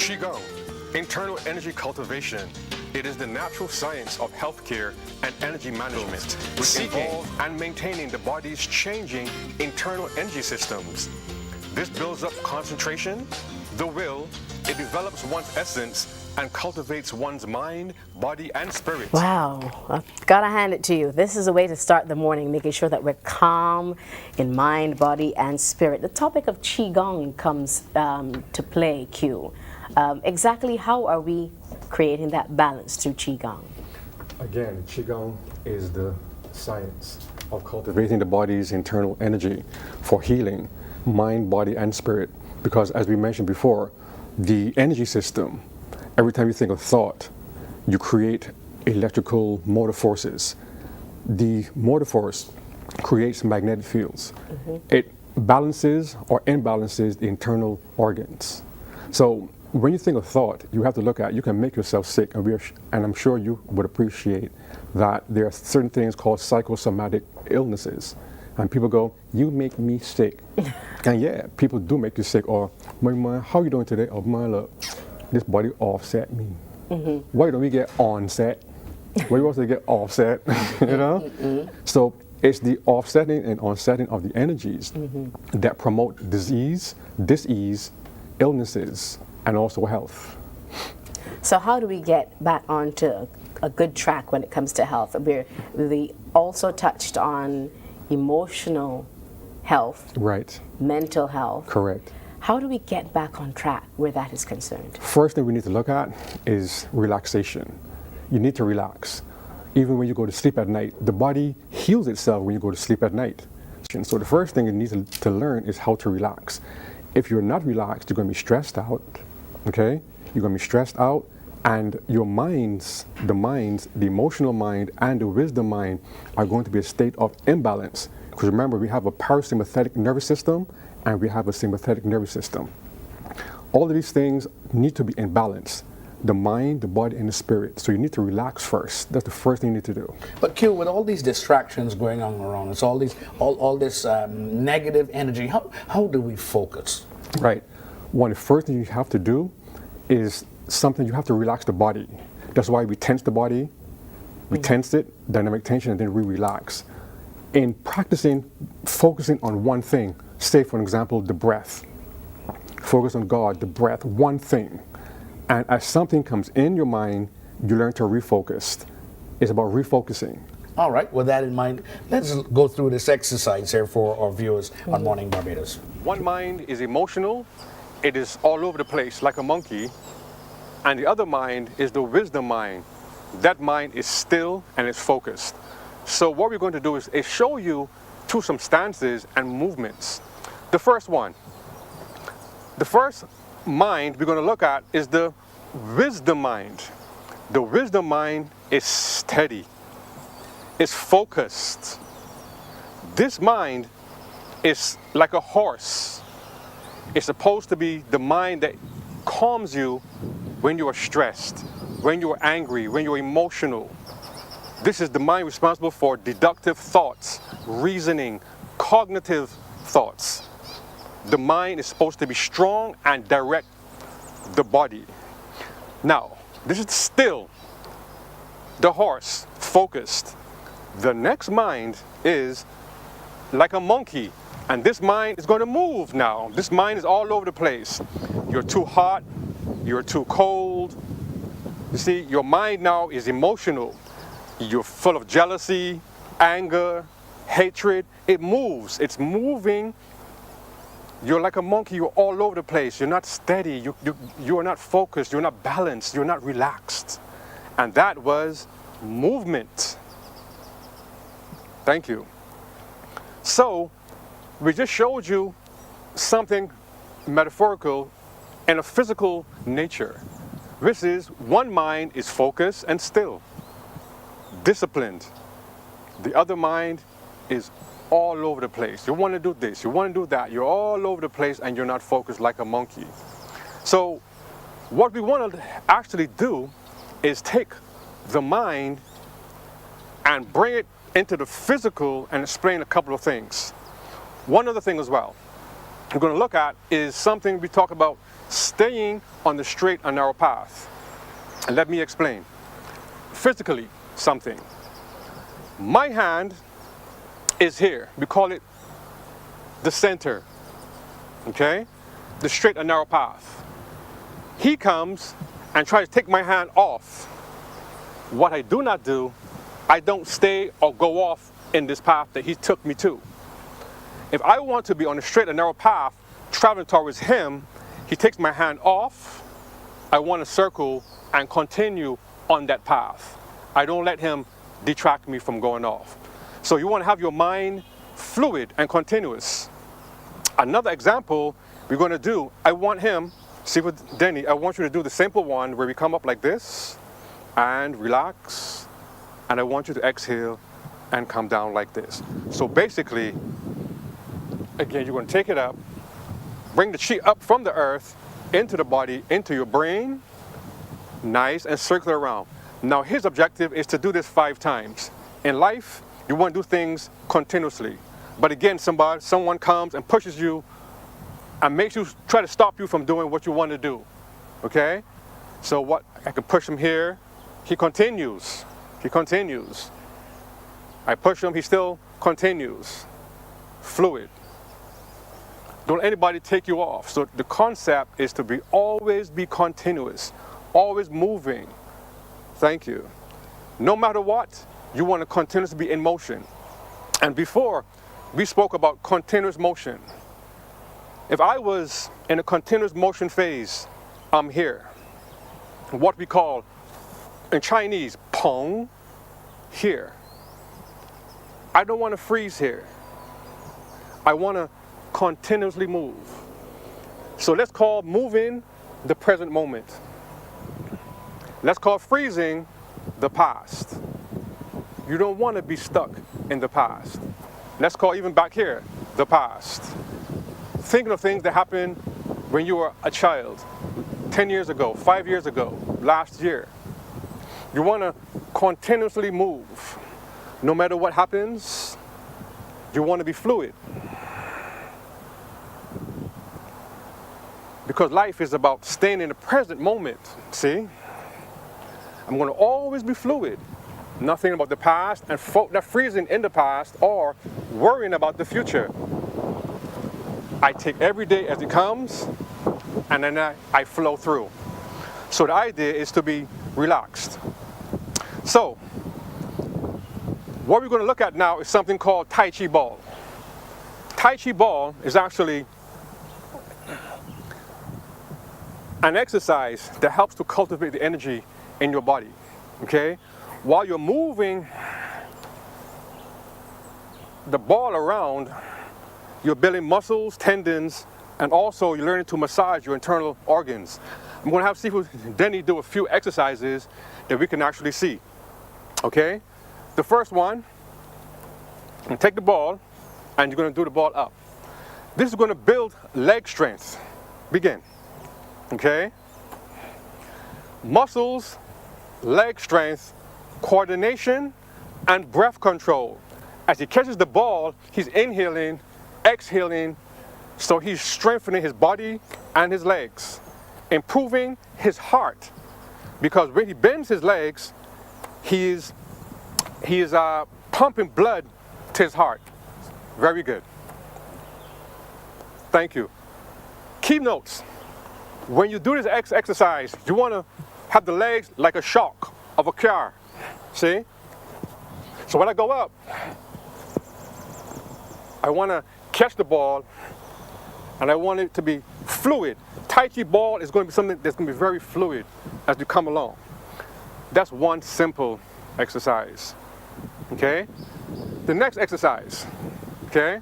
Qigong, internal energy cultivation. It is the natural science of healthcare and energy management, which involves and maintaining the body's changing internal energy systems. This builds up concentration, the will, it develops one's essence, and cultivates one's mind, body, and spirit. Wow, I've got to hand it to you. This is a way to start the morning, making sure that we're calm in mind, body, and spirit. The topic of Qigong comes to play, Q. Exactly how are we creating that balance through Qigong? Again, Qigong is the science of cultivating the body's internal energy for healing, mind, body, and spirit. Because as we mentioned before, the energy system, every time you think of thought, you create electrical motor forces. The motor force creates magnetic fields. It balances or imbalances the internal organs. So when you think of thought, you have to look at, you can make yourself sick, and I'm sure you would appreciate that there are certain things called psychosomatic illnesses. And people go, you make me sick. And yeah, people do make you sick. Or, how are you doing today? Or, look, this body offset me. Why don't we get onset? Why do we get offset? You know? So it's the offsetting and onsetting of the energies that promote disease, dis-ease, illnesses, and also health. So how do we get back onto a good track when it comes to health? We also touched on emotional health, right? Mental health. Correct. How do we get back on track where that is concerned? First thing we need to look at is relaxation. You need to relax. Even when you go to sleep at night, the body heals itself when you go to sleep at night. So the first thing you need to learn is how to relax. If you're not relaxed, you're going to be stressed out, okay? You're going to be stressed out, and your minds, the emotional mind and the wisdom mind are going to be a state of imbalance. Because remember, we have a parasympathetic nervous system and we have a sympathetic nervous system. All of these things need to be in balance. The mind, the body, and the spirit. So you need to relax first. That's the first thing you need to do. But Q, with all these distractions going on around us, all this negative energy, how do we focus? Right. One of the first things you have to do is something, you have to relax the body. That's why we tense the body. We tense it, dynamic tension, and then we relax. In practicing, focusing on one thing, say for example, the breath. Focus on God, the breath, one thing. And as something comes in your mind, you learn to refocus. It's about refocusing. All right, with that in mind, let's go through this exercise here for our viewers on Morning Barbados. One mind is emotional. It is all over the place like a monkey. And the other mind is the wisdom mind. That mind is still and it's focused. So what we're going to do is show you through some stances and movements. The first one. The first mind we're going to look at is the wisdom mind. The wisdom mind is steady. It's focused. This mind is like a horse. It's supposed to be the mind that calms you when you are stressed, when you are angry, when you're emotional. This is the mind responsible for deductive thoughts, reasoning, cognitive thoughts. The mind is supposed to be strong and direct the body. Now, this is still the horse, focused. The next mind is like a monkey, and this mind is going to move now. This mind is all over the place. You're too hot, you're too cold. You see, your mind now is emotional. You're full of jealousy, anger, hatred. It moves, it's moving. You're like a monkey, you're all over the place. You're not steady, you are not focused, you're not balanced, you're not relaxed. And that was movement. Thank you. So, we just showed you something metaphorical in a physical nature. This is, one mind is focused and still, disciplined. The other mind is all over the place. You want to do this, you want to do that. You're all over the place and you're not focused like a monkey. So what we want to actually do is take the mind and bring it into the physical and explain a couple of things. One other thing as well we're going to look at is something we talk about staying on the straight and narrow path. And let me explain. Physically, something. My hand is here. We call it the center. Okay? The straight and narrow path. He comes and tries to take my hand off. What I do not do, I don't stay or go off in this path that he took me to. If I want to be on a straight and narrow path, traveling towards him, he takes my hand off. I want to circle and continue on that path. I don't let him detract me from going off. So you want to have your mind fluid and continuous. Another example we're going to do, I want him, Sifu Denny, I want you to do the simple one where we come up like this and relax, and I want you to exhale and come down like this. So basically, again, you're going to take it up, bring the chi up from the earth into the body, into your brain, nice, and circle around. Now his objective is to do this 5 times. In life, you want to do things continuously. But again, someone comes and pushes you and makes you try to stop you from doing what you want to do. Okay? So what, I can push him here, he continues. He continues. I push him, he still continues. Fluid. Don't let anybody take you off. So the concept is to always be continuous, always moving. Thank you. No matter what, you want to continuously be in motion. And before, we spoke about continuous motion. If I was in a continuous motion phase, I'm here. What we call, in Chinese, pong, here. I don't want to freeze here. I want to continuously move. So let's call moving the present moment. Let's call freezing the past. You don't want to be stuck in the past. Let's call even back here the past. Thinking of things that happened when you were a child, 10 years ago, 5 years ago, last year. You want to continuously move. No matter what happens, you want to be fluid. Because life is about staying in the present moment, see? I'm going to always be fluid. Nothing about the past and not freezing in the past or worrying about the future. I take every day as it comes, and then I flow through. So the idea is to be relaxed. So, what we're going to look at now is something called Tai Chi ball. Tai Chi ball is actually an exercise that helps to cultivate the energy in your body, okay? While you're moving the ball around, you're building muscles, tendons, and also you're learning to massage your internal organs. I'm going to have Sifu Denny do a few exercises that we can actually see, okay? The first one, you take the ball and you're going to do the ball up. This is going to build leg strength. Begin, okay? Muscles, leg strength, coordination, and breath control. As he catches the ball, he's inhaling, exhaling, so he's strengthening his body and his legs, improving his heart, because when he bends his legs, he is pumping blood to his heart. Very good. Thank you. Key notes. When you do this exercise, you want to have the legs like a shock of a car. See? So when I go up, I want to catch the ball and I want it to be fluid. Tai Chi ball is going to be something that's going to be very fluid as you come along. That's one simple exercise. Okay? The next exercise, okay?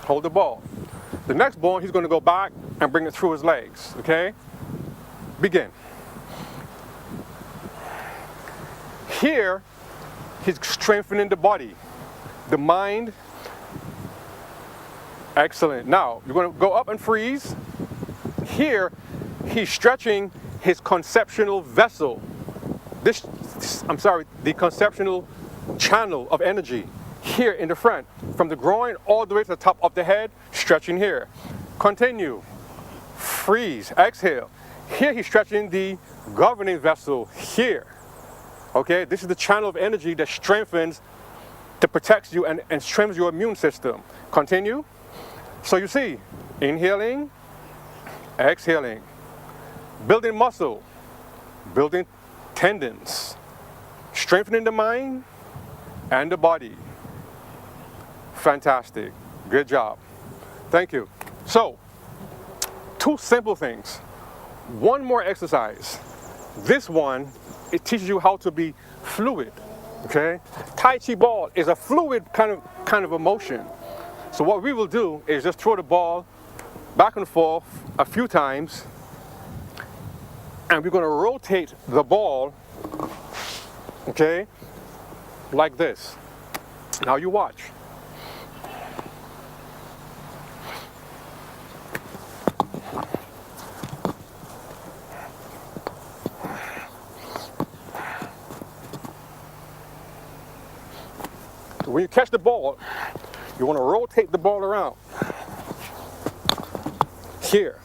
Hold the ball. The next ball, he's going to go back and bring it through his legs, okay? Begin. Here, he's strengthening the body, the mind. Excellent. Now, you're going to go up and freeze. Here, he's stretching his conceptual vessel. The conceptual channel of energy here in the front, from the groin all the way to the top of the head, stretching here. Continue. freeze, exhale. Here he's stretching the governing vessel here. Okay, this is the channel of energy that strengthens, that protects you and strengthens your immune system. Continue. So you see, inhaling, exhaling, building muscle, building tendons, strengthening the mind and the body. Fantastic. Good job. Thank you. So, two simple things. One more exercise. This one, it teaches you how to be fluid. Okay? Tai Chi ball is a fluid kind of emotion. So what we will do is just throw the ball back and forth a few times, and we're going to rotate the ball, okay, like this. Now you watch. When you catch the ball, you want to rotate the ball around. Here.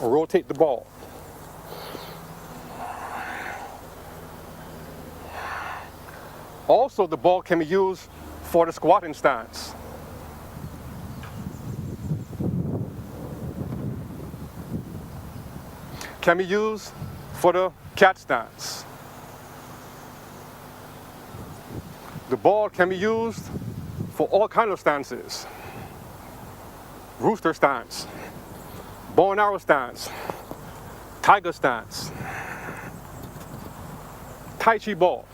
Or rotate the ball. Also, the ball can be used for the squatting stance. Can be used for the cat stance. The ball can be used for all kinds of stances. Rooster stance, bow and arrow stance, tiger stance, Tai Chi ball.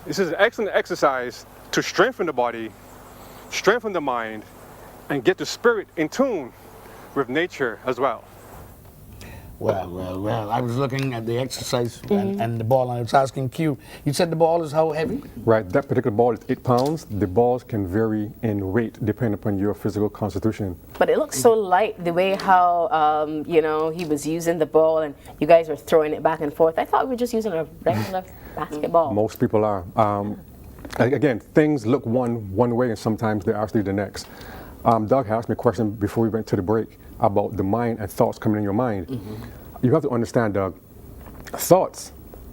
This is an excellent exercise to strengthen the body, strengthen the mind, and get the spirit in tune with nature as well. Well, I was looking at the exercise and the ball, and I was asking Q, you said the ball is how heavy? Right, that particular ball is 8 pounds. The balls can vary in weight depending upon your physical constitution. But it looks so light, the way how, you know, he was using the ball and you guys were throwing it back and forth. I thought we were just using a regular basketball. Most people are. Again, things look one way and sometimes they're actually the next. Doug asked me a question before we went to the break about the mind and thoughts coming in your mind. You have to understand, Doug, thoughts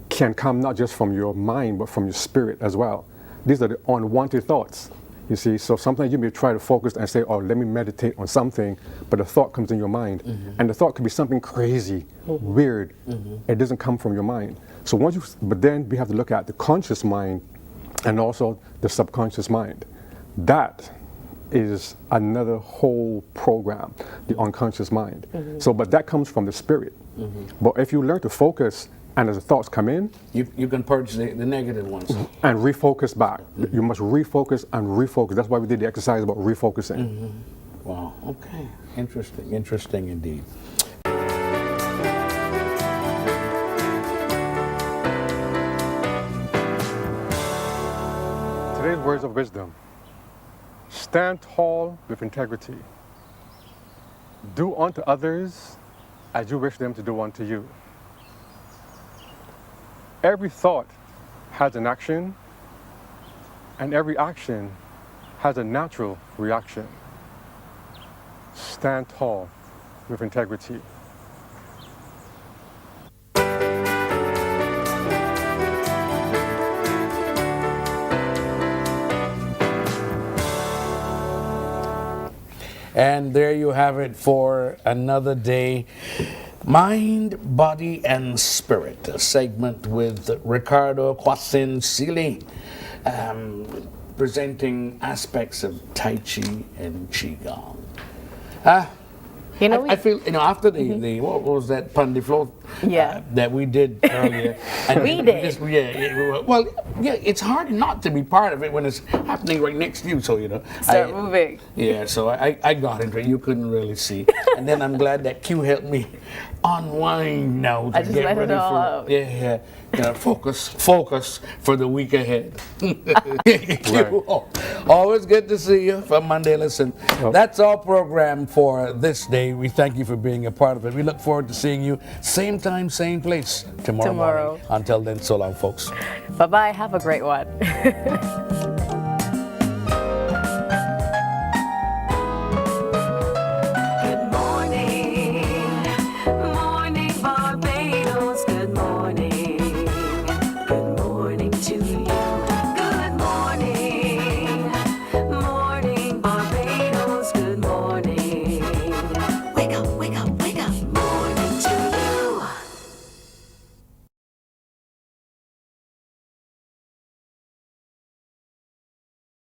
can come not just from your mind, but from your spirit as well. These are the unwanted thoughts, you see. So sometimes you may try to focus and say, oh, let me meditate on something, but a thought comes in your mind. And the thought could be something crazy, weird. It doesn't come from your mind. So but then we have to look at the conscious mind and also the subconscious mind. That is another whole program, the unconscious mind. So, but that comes from the spirit. But if you learn to focus and as the thoughts come in, you can purge the negative ones. And refocus back. You must refocus and refocus. That's why we did the exercise about refocusing. Wow, okay. Interesting indeed. Today's words of wisdom. Stand tall with integrity. Do unto others as you wish them to do unto you. Every thought has an action, and every action has a natural reaction. Stand tall with integrity. And there you have it for another day. Mind, Body, and Spirit, a segment with Ricardo Sifu Sealy, presenting aspects of Tai Chi and Qigong. You know, I feel, after the what was that Pundy flow that we did earlier. And we did. It's hard not to be part of it when it's happening right next to you. So start moving. Yeah, so I got into it. You couldn't really see, and then I'm glad that Q helped me unwind now to I just get let ready it all for out. focus for the week ahead. Q, always good to see you for Monday. Listen, that's our program for this day. We thank you for being a part of it. We look forward to seeing you same time, same place tomorrow morning. Until then, so long, folks. Bye-bye. Have a great one.